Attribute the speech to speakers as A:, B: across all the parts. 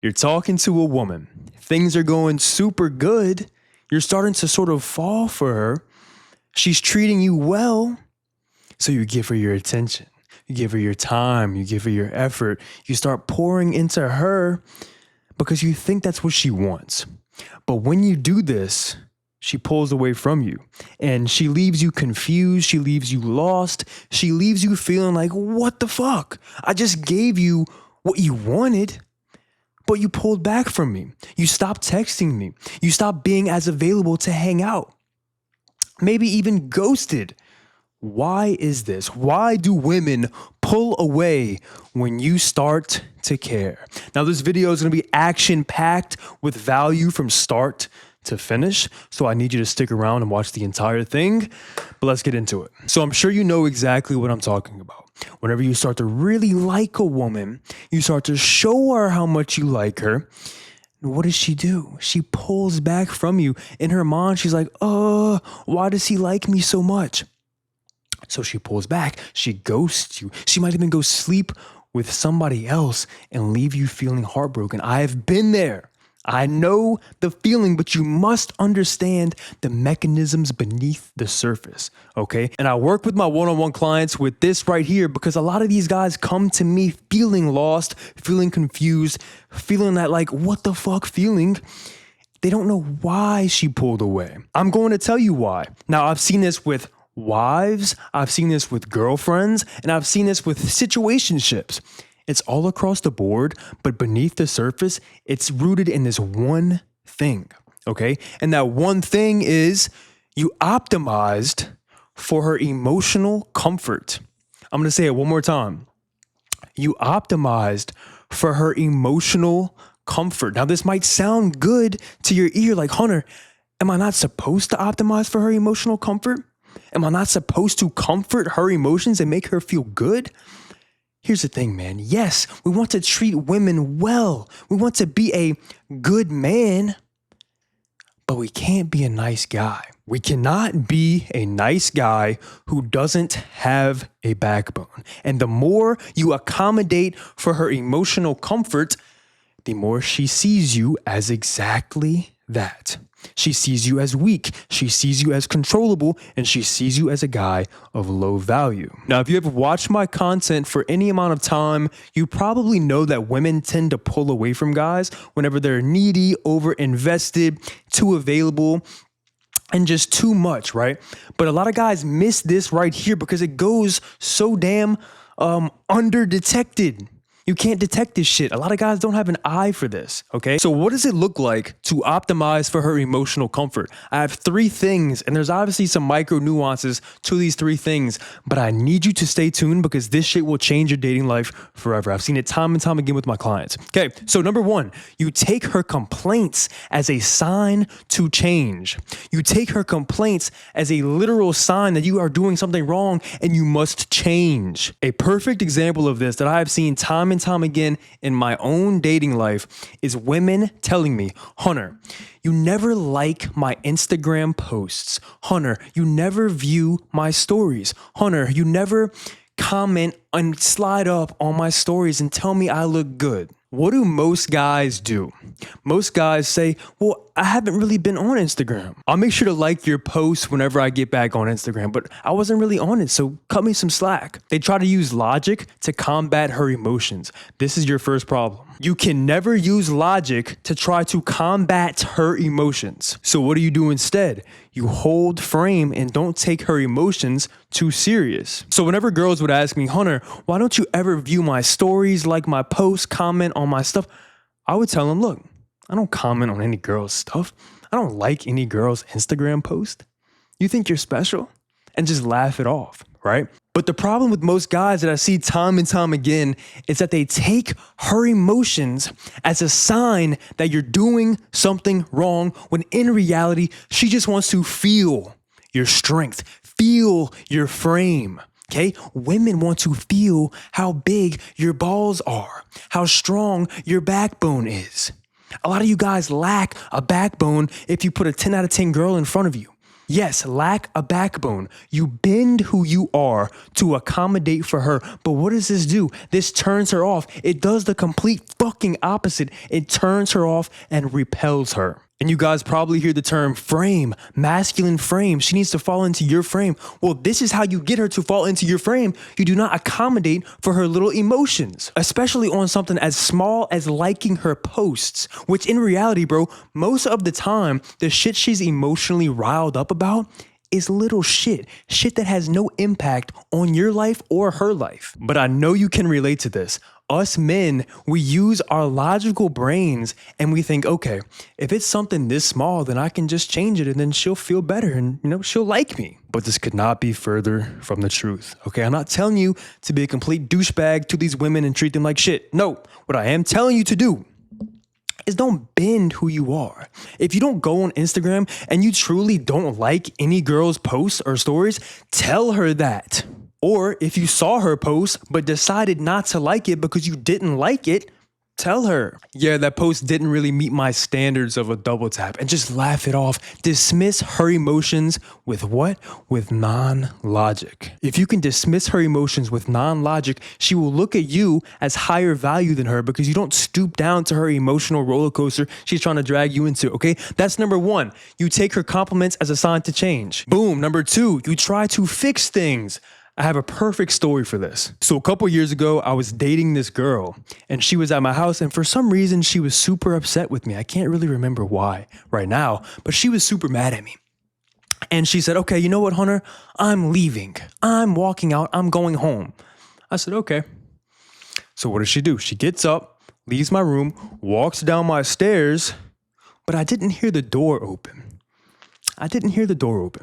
A: You're talking to a woman. Things are going super good. You're starting to sort of fall for her. She's treating you well. So you give her your attention. You give her your time. You give her your effort. You start pouring into her because you think that's what she wants. But when you do this, she pulls away from you and she leaves you confused. She leaves you lost. She leaves you feeling like, what the fuck? I just gave you what you wanted, but you pulled back from me. You stopped texting me. You stopped being as available to hang out. Maybe even ghosted. Why is this? Why do women pull away when you start to care? Now, this video is going to be action-packed with value from start to finish, so I need you to stick around and watch the entire thing, but let's get into it. So I'm sure you know exactly what I'm talking about. Whenever you start to really like a woman, you start to show her how much you like her. What does she do? She pulls back from you. In her mind, she's like, why does he like me so much? So she pulls back, she ghosts you. She might even go sleep with somebody else and leave you feeling heartbroken. I have been there. I know the feeling, but you must understand the mechanisms beneath the surface, okay? And I work with my one-on-one clients with this right here because a lot of these guys come to me feeling lost, feeling confused, feeling that like, what the fuck feeling? They don't know why she pulled away. I'm going to tell you why. Now, I've seen this with wives, I've seen this with girlfriends, and I've seen this with situationships. It's all across the board, but beneath the surface, it's rooted in this one thing, okay? And that one thing is you optimized for her emotional comfort. I'm gonna say it one more time. You optimized for her emotional comfort. Now, this might sound good to your ear, like, Hunter, am I not supposed to optimize for her emotional comfort? Am I not supposed to comfort her emotions and make her feel good? Here's the thing, man. Yes, we want to treat women well. We want to be a good man, but we can't be a nice guy. We cannot be a nice guy who doesn't have a backbone. And the more you accommodate for her emotional comfort, the more she sees you as exactly that. She sees you as weak, she sees you as controllable, and she sees you as a guy of low value. Now, if you have watched my content for any amount of time, you probably know that women tend to pull away from guys whenever they're needy, over-invested, too available, and just too much, right? But a lot of guys miss this right here because it goes so damn under-detected. You can't detect this shit. A lot of guys don't have an eye for this, okay? So what does it look like to optimize for her emotional comfort? I have 3 things, and there's obviously some micro nuances to these 3 things, but I need you to stay tuned because this shit will change your dating life forever. I've seen it time and time again with my clients. Okay, so number 1, you take her complaints as a sign to change. You take her complaints as a literal sign that you are doing something wrong and you must change. A perfect example of this that I have seen time and time again in my own dating life is women telling me, Hunter, you never like my Instagram posts. Hunter, you never view my stories. Hunter, you never comment and slide up on my stories and tell me I look good. What do most guys do? Most guys say, well, I haven't really been on Instagram. I'll make sure to like your posts whenever I get back on Instagram, but I wasn't really on it, so cut me some slack. They try to use logic to combat her emotions. This is your first problem. You can never use logic to try to combat her emotions. So what do you do instead? You hold frame and don't take her emotions too serious. So whenever girls would ask me, Hunter, why don't you ever view my stories, like my posts, comment on my stuff? I would tell them, look, I don't comment on any girl's stuff. I don't like any girl's Instagram post. You think you're special? And just laugh it off, right? But the problem with most guys that I see time and time again is that they take her emotions as a sign that you're doing something wrong, when in reality, she just wants to feel your strength, feel your frame. Okay, women want to feel how big your balls are, how strong your backbone is. A lot of you guys lack a backbone if you put a 10 out of 10 girl in front of you. Yes, lack a backbone. You bend who you are to accommodate for her. But what does this do? This turns her off. It does the complete fucking opposite. It turns her off and repels her. And you guys probably hear the term frame, masculine frame. She needs to fall into your frame. Well, this is how you get her to fall into your frame. You do not accommodate for her little emotions, especially on something as small as liking her posts, which in reality, bro, most of the time, the shit she's emotionally riled up about is little shit that has no impact on your life or her life. But I know you can relate to this. Us men, we use our logical brains and we think, okay, if it's something this small, then I can just change it and then she'll feel better and, she'll like me. But this could not be further from the truth. Okay, I'm not telling you to be a complete douchebag to these women and treat them like shit. No, what I am telling you to do is don't bend who you are. If you don't go on Instagram and you truly don't like any girl's posts or stories, tell her that. Or if you saw her post but decided not to like it because you didn't like it, tell her, yeah, that post didn't really meet my standards of a double tap, and just laugh it off. Dismiss her emotions with what? With non-logic. If you can dismiss her emotions with non-logic, she will look at you as higher value than her because you don't stoop down to her emotional roller coaster she's trying to drag you into, okay? That's number one. You take her compliments as a sign to change. Boom. Number two, you try to fix things. I have a perfect story for this. So a couple years ago, I was dating this girl and she was at my house, and for some reason she was super upset with me. I can't really remember why right now, but she was super mad at me. And she said, okay, you know what, Hunter? I'm leaving. I'm walking out. I'm going home. I said, okay. So what does she do? She gets up, leaves my room, walks down my stairs, but I didn't hear the door open.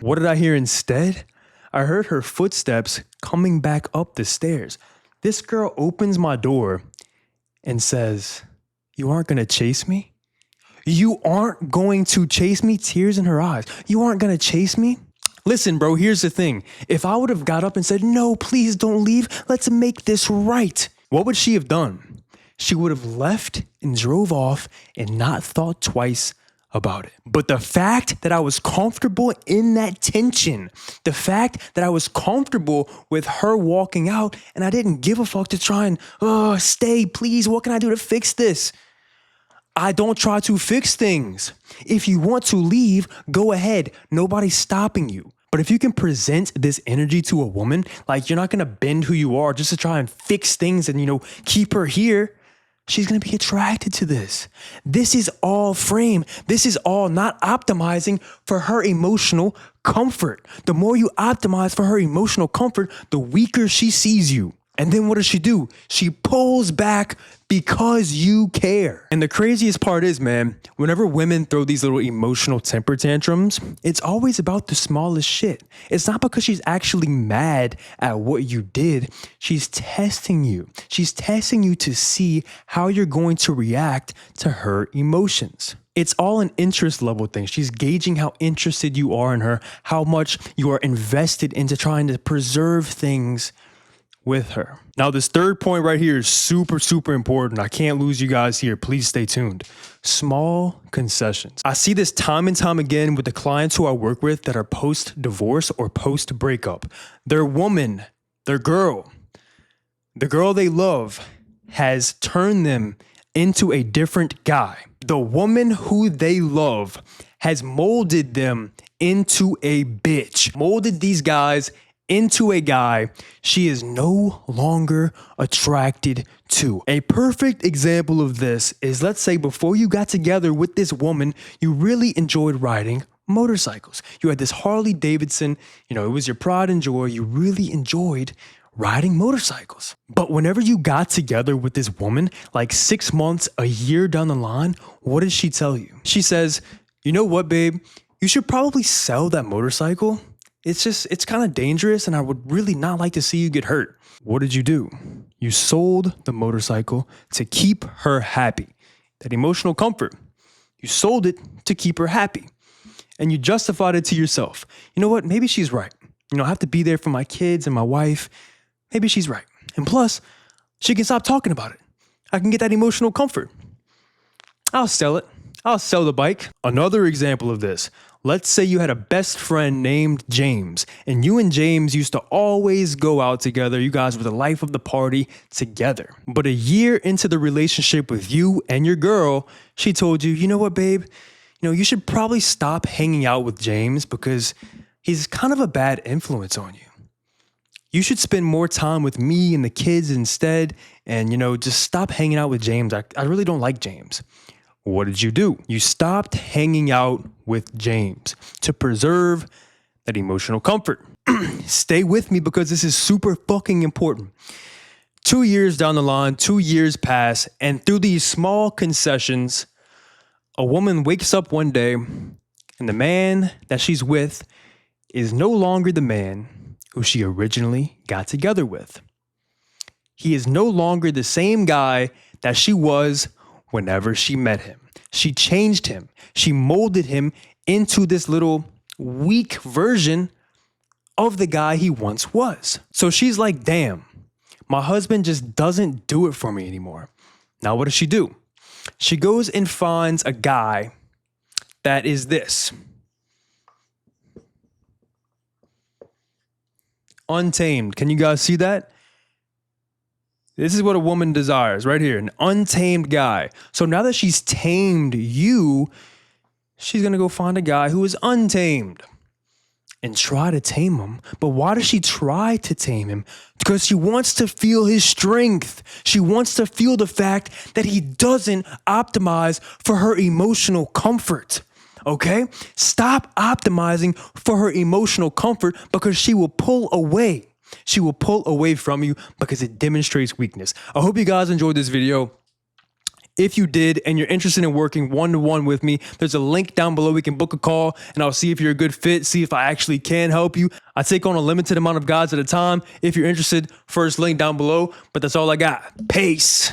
A: What did I hear instead? I heard her footsteps coming back up the stairs. This girl opens my door and says, you aren't going to chase me? You aren't going to chase me? Tears in her eyes. You aren't going to chase me? Listen, bro, here's the thing. If I would have got up and said, no, please don't leave. Let's make this right. What would she have done? She would have left and drove off and not thought twice about it. But the fact that I was comfortable in that tension, the fact that I was comfortable with her walking out and I didn't give a fuck to try and, stay, please, what can I do to fix this? I don't try to fix things. If you want to leave, go ahead. Nobody's stopping you. But if you can present this energy to a woman, like you're not going to bend who you are just to try and fix things and, keep her here, she's going to be attracted to this. This is all frame. This is all not optimizing for her emotional comfort. The more you optimize for her emotional comfort, the weaker she sees you. And then what does she do? She pulls back because you care. And the craziest part is, man, whenever women throw these little emotional temper tantrums, it's always about the smallest shit. It's not because she's actually mad at what you did. She's testing you. She's testing you to see how you're going to react to her emotions. It's all an interest level thing. She's gauging how interested you are in her, how much you are invested into trying to preserve things with her. Now, this third point right here is super, super important. I can't lose you guys here. Please stay tuned. Small concessions. I see this time and time again with the clients who I work with that are post-divorce or post-breakup. Their woman, their girl, the girl they love has turned them into a different guy. The woman who they love has molded them into a bitch, molded these guys into a guy she is no longer attracted to. A perfect example of this is, let's say before you got together with this woman, you really enjoyed riding motorcycles. You had this Harley Davidson, it was your pride and joy. You really enjoyed riding motorcycles. But whenever you got together with this woman, like 6 months, a year down the line, what does she tell you? She says, you know what, babe? You should probably sell that motorcycle. It's kind of dangerous and I would really not like to see you get hurt. What did you do? You sold the motorcycle to keep her happy. That emotional comfort. You sold it to keep her happy. And you justified it to yourself. You know what? Maybe she's right. I have to be there for my kids and my wife. Maybe she's right. And plus, she can stop talking about it. I can get that emotional comfort. I'll sell it. I'll sell the bike. Another example of this. Let's say you had a best friend named James, and you and James used to always go out together. You guys were the life of the party together. But a year into the relationship with you and your girl, she told you, you know what, babe? You should probably stop hanging out with James because he's kind of a bad influence on you. You should spend more time with me and the kids instead, and, just stop hanging out with James. I really don't like James. What did you do? You stopped hanging out with James to preserve that emotional comfort. Stay with me because this is super fucking important. 2 years down the line, 2 years pass, and through these small concessions, a woman wakes up one day and the man that she's with is no longer the man who she originally got together with. He is no longer the same guy that she was whenever she met him. She changed him. She molded him into this little weak version of the guy he once was. So she's like, damn, my husband just doesn't do it for me anymore. Now what does she do? She goes and finds a guy that is this. Untamed. Can you guys see that? This is what a woman desires right here, an untamed guy. So now that she's tamed you, she's going to go find a guy who is untamed and try to tame him. But why does she try to tame him? Because she wants to feel his strength. She wants to feel the fact that he doesn't optimize for her emotional comfort. Okay? Stop optimizing for her emotional comfort because she will pull away. She will pull away from you because it demonstrates weakness. I hope you guys enjoyed this video. If you did and you're interested in working one-to-one with me, there's a link down below. We can book a call and I'll see if you're a good fit, see if I actually can help you. I take on a limited amount of guys at a time. If you're interested, first link down below. But that's all I got. Peace.